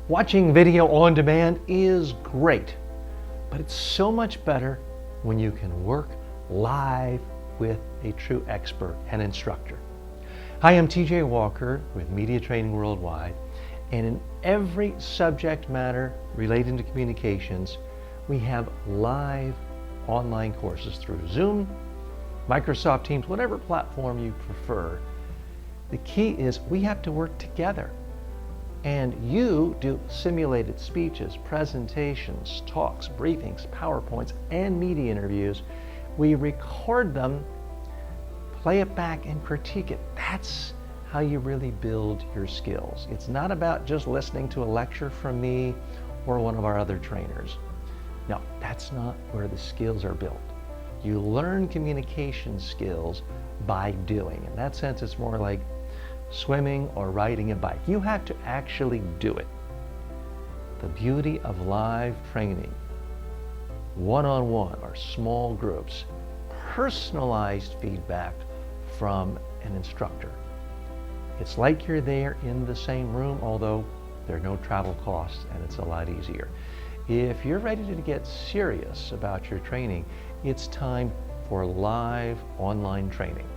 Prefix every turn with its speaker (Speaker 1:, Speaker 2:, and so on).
Speaker 1: Watching video on demand is great, but it's so much better when you can work live with a true expert and instructor. Hi, I'm TJ Walker with Media Training Worldwide, and in every subject matter relating to communications, we have live online courses through Zoom, Microsoft Teams, whatever platform you prefer. The key is we have to work together. And you do simulated speeches, presentations, talks, briefings, PowerPoints, and media interviews. We record them, play it back, and critique it. That's how you really build your skills. It's not about just listening to a lecture from me or one of our other trainers. No, that's not where the skills are built. You learn communication skills by doing. In that sense, it's more like swimming or riding a bike. You have to actually do it. The beauty of live training, one-on-one or small groups, personalized feedback from an instructor. It's like you're there in the same room, although there are no travel costs and it's a lot easier. If you're ready to get serious about your training, it's time for live online training.